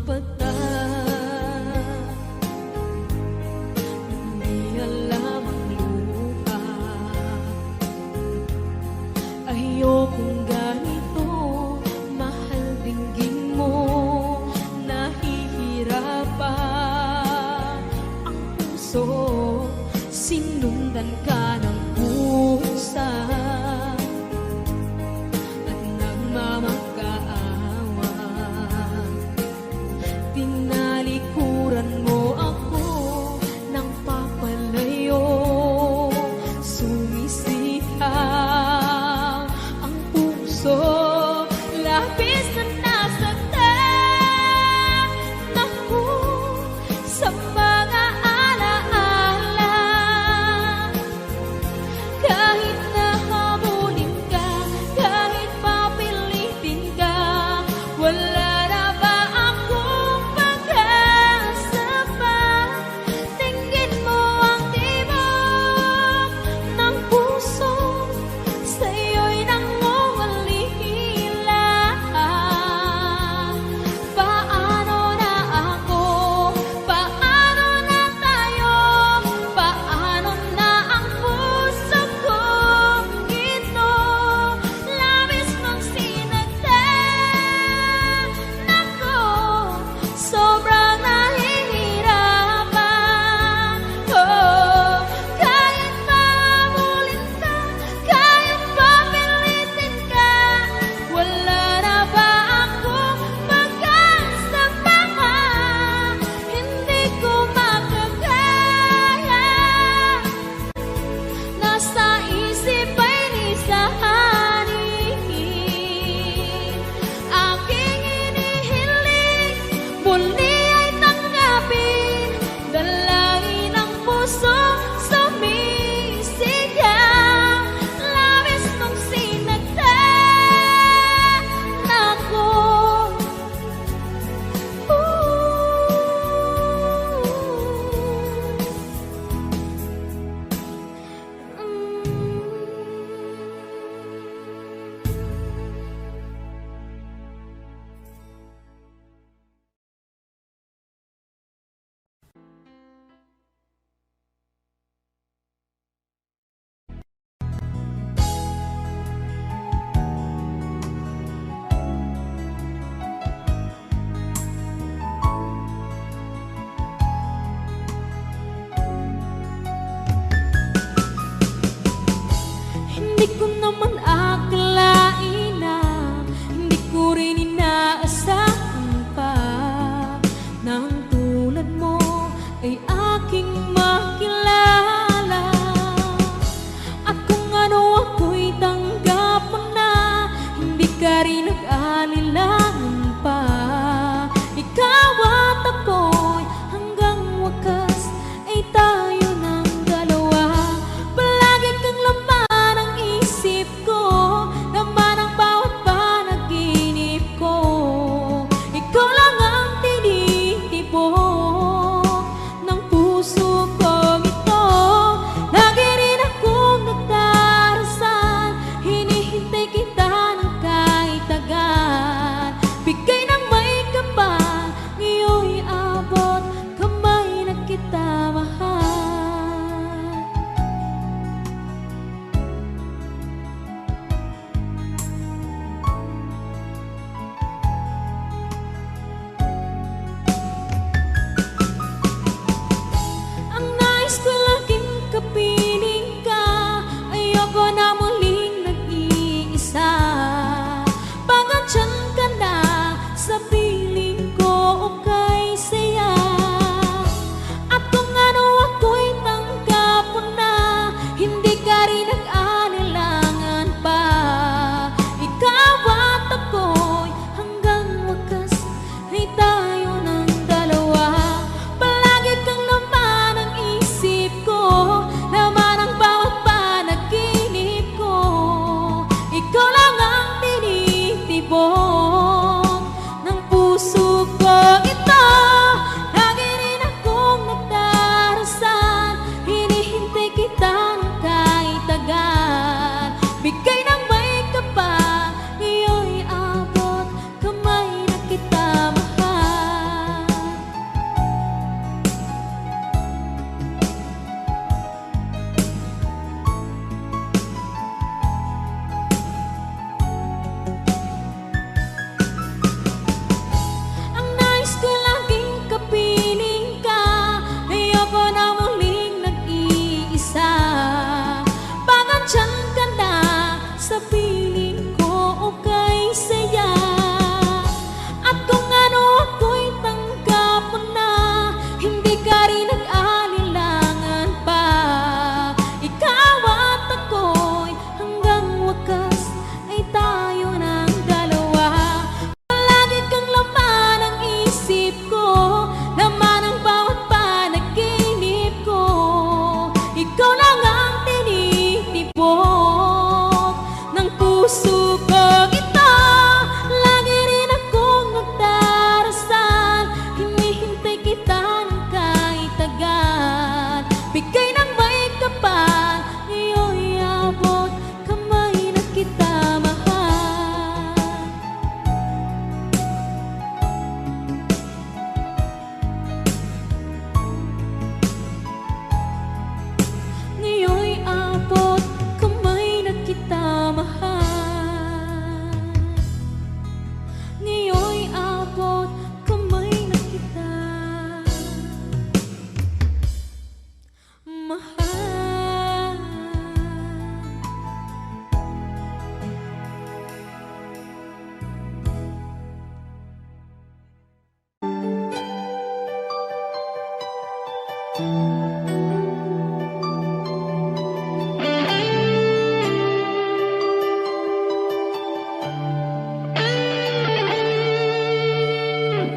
mata. Hindi alam ang luha. Ayokong ganito, mahal dinggin mo. Nahihirapan ang puso, sinundan ka ng pusa.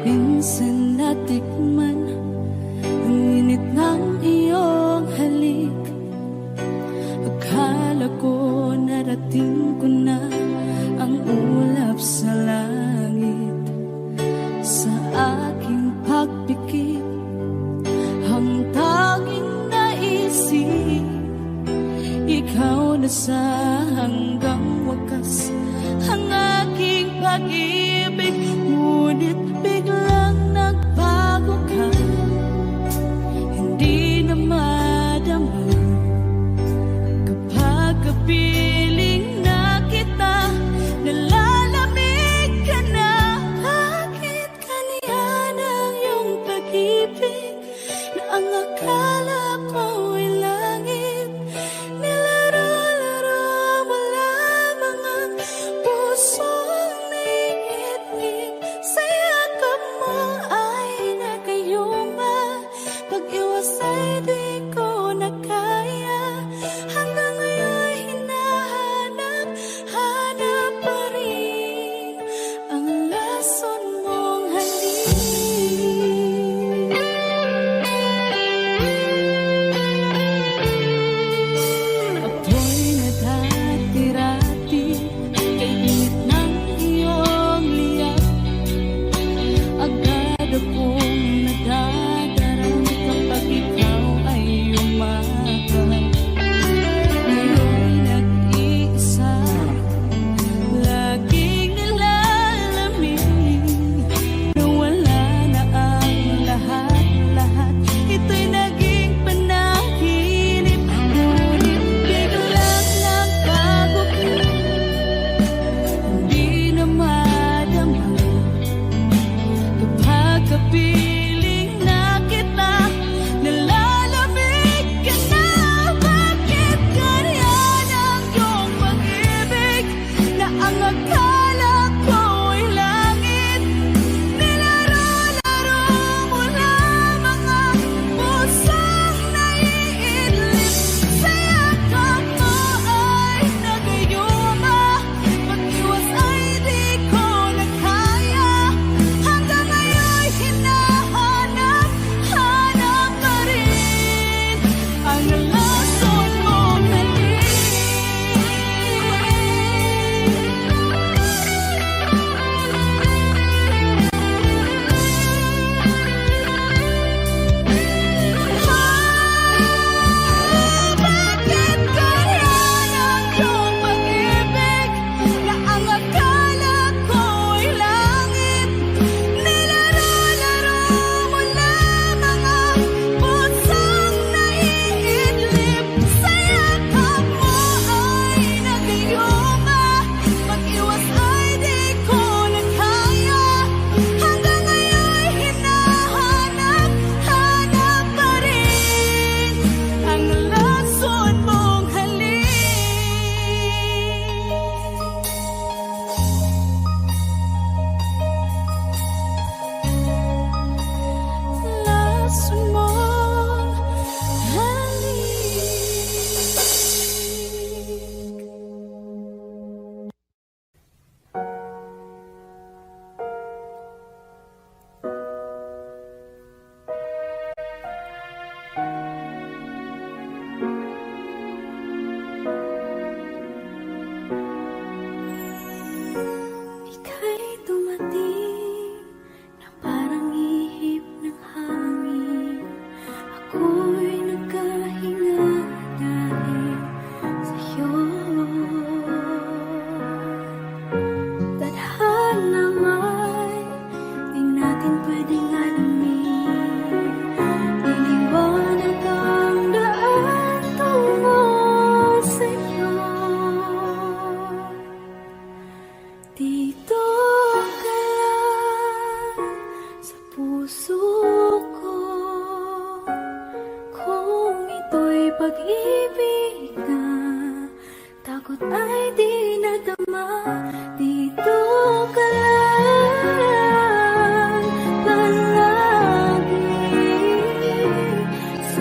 Minsan natikman ang init ng iyong halik. Akala ko narating ko na ang ulap sa langit. Sa aking pagpikit, ang tanging naisip, ikaw na sa hanggang wakas ang aking pag-ibig. Ngunit biglang nagbago ka, hindi na madama kapag kapiling na kita, nalalamig ka na. Bakit kaniyan ang iyong pag-ibig na ang akala ko'y langit? Nilaro-laro mo lamang ang pusong naiinip. Sa yakap mo ay nagayuma, pag-iwas ay di ko na kaya. Hanggang ngayon hinahanap, hanap pa rin ang lason mong halik. Ako'y nadati-rati kay init ng iyong liyak. Agad akong nadadarang kapag ikaw ay umaga. Ngayon nag-iisa, laging nilalamig. Nawala na ang lahat-lahat, ito'y naging panaginip. Ngunit biglang nagbago ka, hindi na madama kapag kapiling na kita, nalalamig ka na. Bakit ganyan ang iyong pag-ibig na ang akala ko'y langit? Nilaro-laro mo lamang ang pusong naiidlip. Sa yakap mo ay nagayuma, pag-iwas ay di ko na kaya. Hanggang ngayon hinahanap, hanap pa rin ang lason mong halik. Bakit ganyan ang iyong pag-ibig na ang akala ko'y langit? Nilaro-laro mo lamang ang pusong naiidlip. Sa yakap mo ay nagayuma, pag-iwas ay di ko na kaya. Hanggang ngayon hinahanap, hanap pa rin ang lason mong halik. Lason mong halik. Ika'y dumating na parang ihip ng hangin. Ako'y nagkahinga dahil sa'yo. Tadhana may di natin pwedeng alamin. Iniwanag ang daan tungo sa'yo. Dito ka lang sa puso ko. Kung ito'y pag-ibig na takot ay di nadama. Dito ka lang palagi sa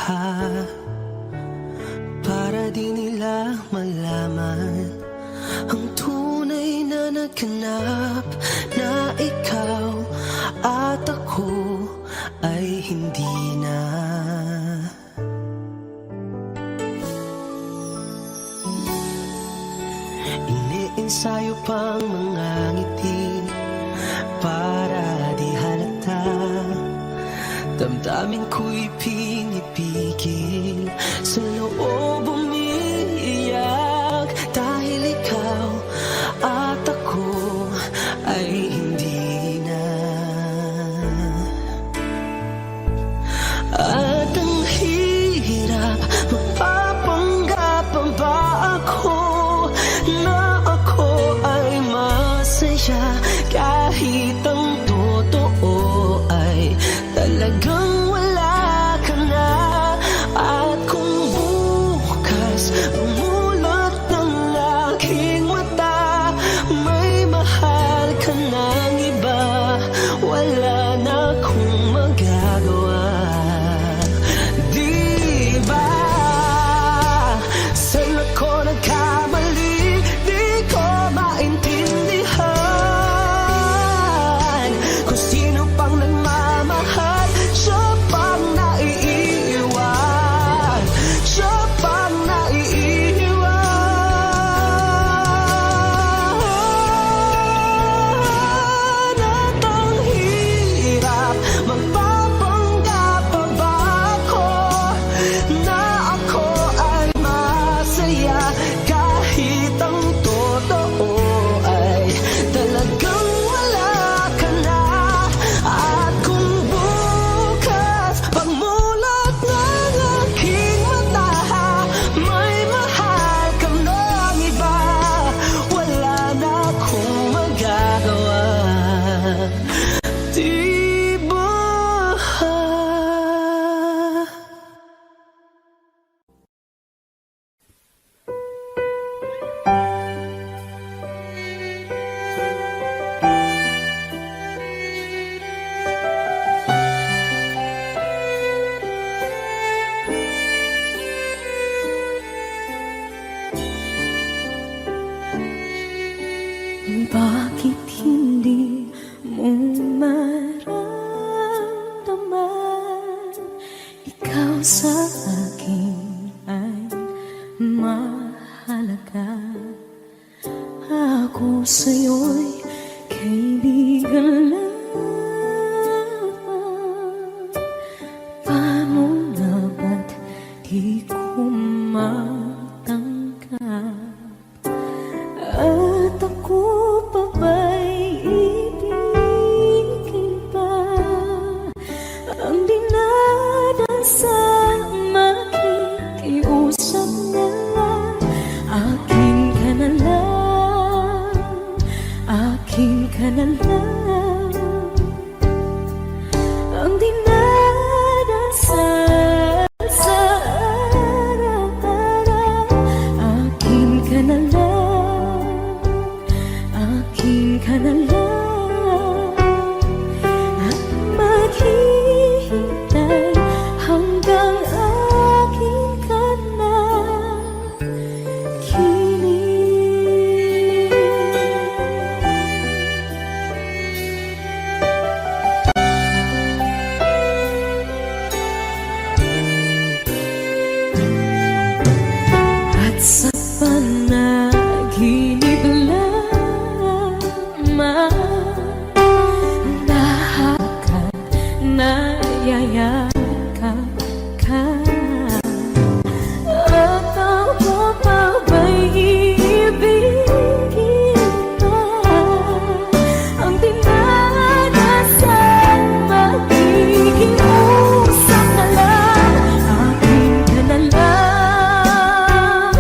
luha, para di nila malaman ang tunay na naghanap, na ikaw at ako ay hindi na. Iniensayo pang mga ngiti para di halata, damdamin ko'y pinipigil, sa loob umiiyak, dahil ikaw at ako ay hindi na. At ang hirap, magpapanggap pa ba ako na ako ay masaya, kahit ang totoo ay talagang wala ka na. At kung bukas umulot ng aking mata, may mahal ka ng iba, wala na akong magagawa. Di ba? Saan ako nagkamali? Di ko maintindihan kung sino pang nagmamahal, siya pang naiiwan, siya pang naiiwan. At ang hirap, magpapanggap pa ba ako na ako ay masaya, kahit ang totoo ay talagang wala ka na. At kung bukas pagmulat ng aking mata, may mahal ka ng iba, wala na akong magagawa. Di ba? Bakit hindi mo maramdaman, ikaw sa akin ay mahalaga, ako sa'yo'y kaibigan lamang. Paano nga ba't di ko matanggap? At ako pa ba'y ibigin pa? Ang dinadasal, makikiusap na lang. Akin ka na lang, akin ka na lang. Ang dinadasal sa araw-araw, akin ka na lang, akin ka na lang. At maghihintay hanggang akin ka na kinig. At sa panaginip lamang, lahat nayayakap ka. At ako pa ba'y iibigin pa? Ang dinadasal, makikiusap na lang. Akin ka na lang,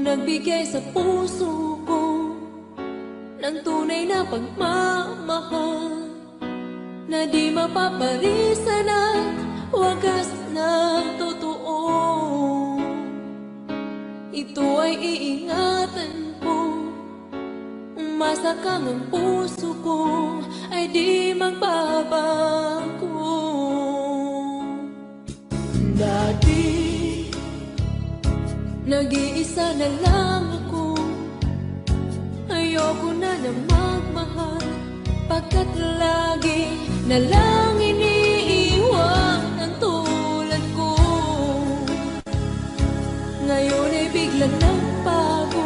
nagbigay sa puso ko ng tunay na pagmamahal na di mapaparisan at wagas na totoo. Ito ay iingatan ko, umasa kang ang puso ko ay di magbabago. Dati nag-iisa na lang ako, ayoko na magmahal, pagkat lagi na lang iniiwan ang tulad ko. Ngayon ay biglang nagbago,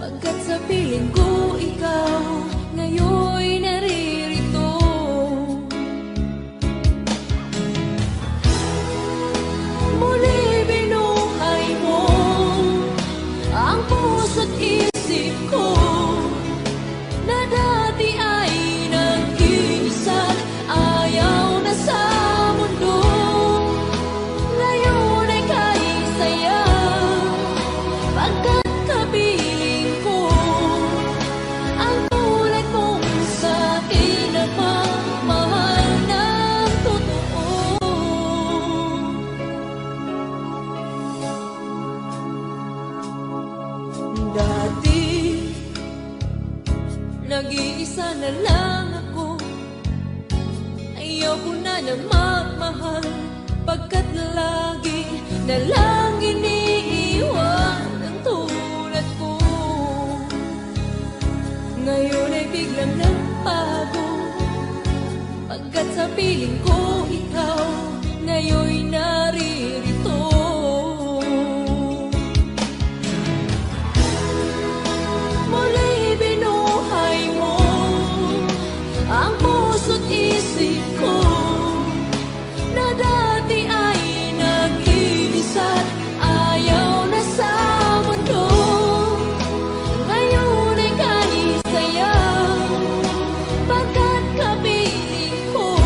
pagkat sa piling ko ikaw ngayon'y naririto. Muli binuhay mo ang puso't isip ko na dati ay nag-iisa, ayaw na sa mundo. Ngayon ay kahit saya, pagkat kapiling ko ang tulad mong sa'kin na pagmahal ng totoo. Dati nag-iisa na lang ako, ayoko na magmahal, pagkat lagi na lang iniiwan ang tulad ko. Ngayon ay biglang nagbago, pagkat sa piling ko ikaw ngayon'y naririto. Muli binuhay mo ang puso't isip ko na dati ay nag-iisa, ayaw na sa mundo. Ngayon ay kahit saya, pagkat kapiling ko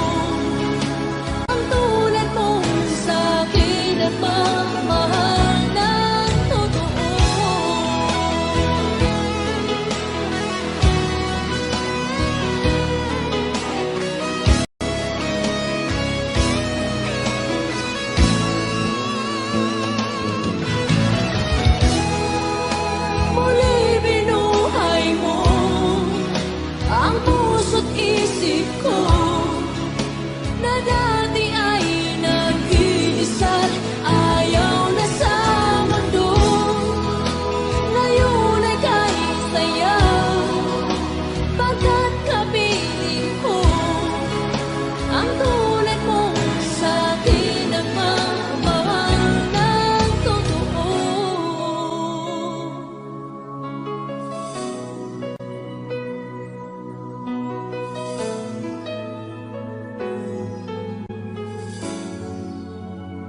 ang tulad mong sa'kin at pagmahal ng totoo. Muli binuhay mo ang puso't isip ko na dati ay nag-iisa, ayaw na sa mundo. Ngayon ay kahit saya, pagkat kapiling ko ang tulad mong sa'kin na pagmamahal ng totoo.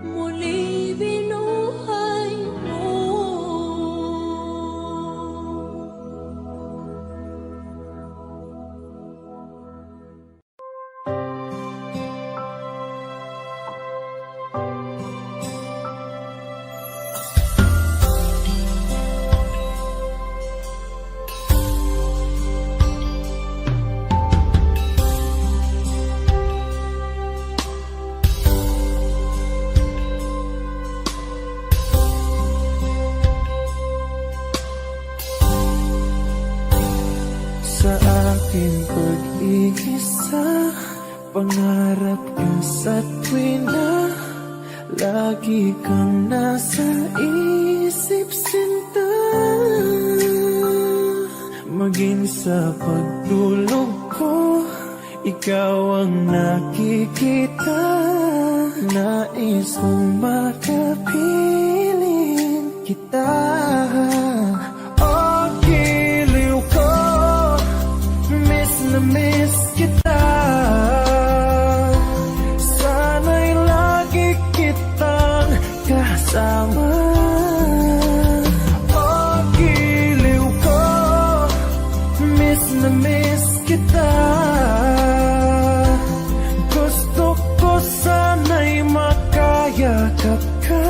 Muli binuhay mo. Sa aking pag-iisa, pangarap ka sa tuwina, lagi kang nasa isip, sinta. Maging sa pagtulog ko, ikaw ang nakikita. Nais kong makapiling kita. Oh, giliw ko, miss na miss kita. Sana'y lagi kitang kasama. Oh, giliw ko, miss na miss kita. Gusto ko sana'y makayakap ka.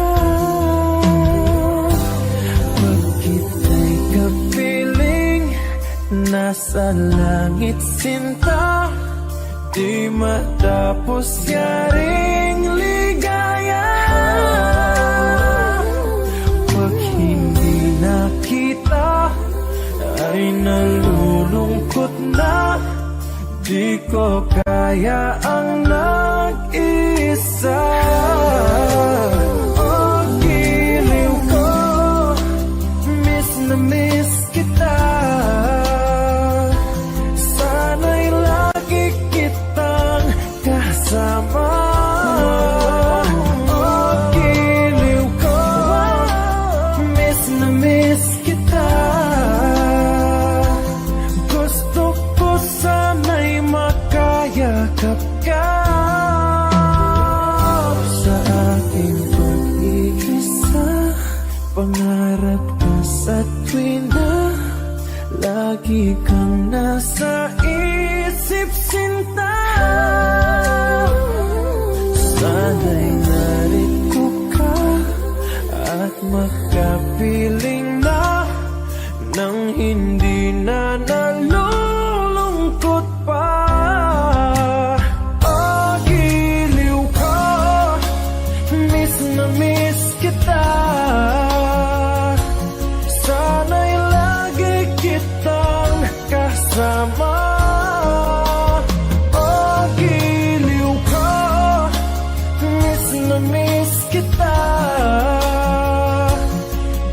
nasa langit sinta, di matapos yaring ligaya. Pag hindi nakita ay nalulungkot na, di ko kaya ang nag-isa. Oh, giliw ko, miss na miss kita. Sana'y lagi kitang kasama. Oh, giliw ko, miss na miss kita. Gusto ko sana'y makayakap ka. Sa aking pag-iisa, pangarap ka sa tuwing na lagi kang nasa isip sinta. Sana'y narito ka at makapiling na nang hindi na nalulungkot pa. Oh, giliw ko, miss na miss kita. Sana'y lagi kitang kasama. Oh, giliw ko, miss na miss kita.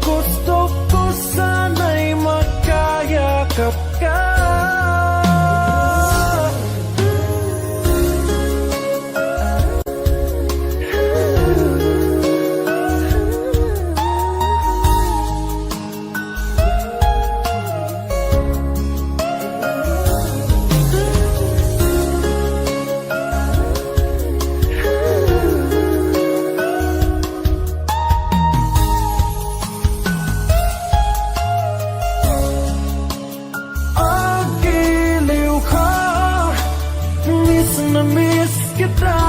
Gusto ko sana'y makayakap ka. Oh, giliw ko, miss na miss kita.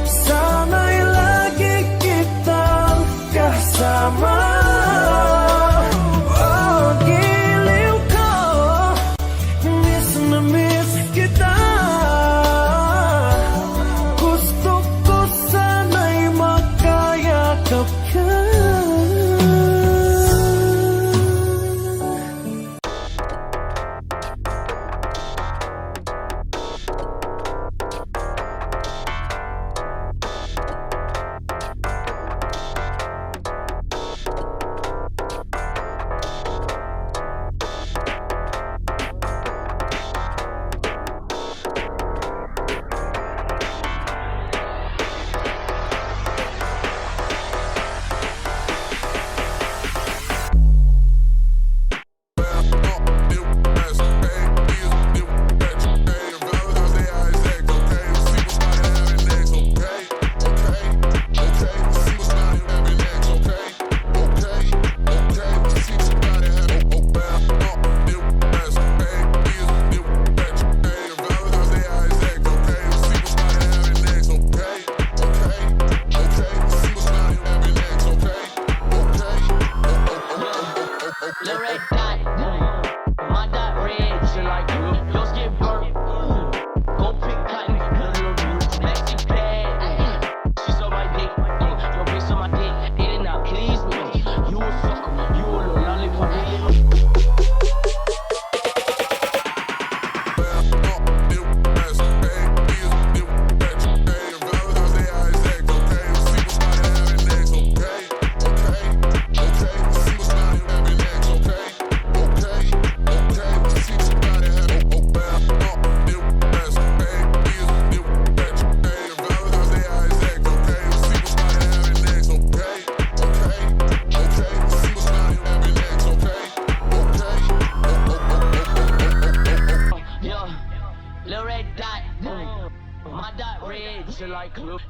Sana'y lagi kitang kasama. Oh, giliw ko, miss na miss kita. Gusto ko sana'y makayakap ka.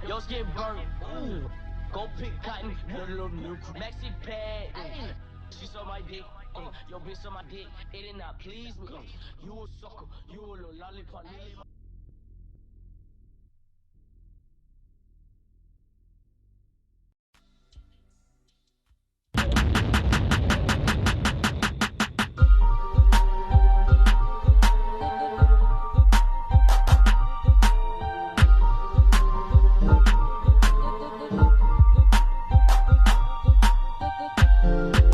Yo, skip burnt. Go pick cotton, little new maxi pad. She saw my dick, yo bitch saw my dick. It did not please me. You a sucker, you a little lollipop. Thank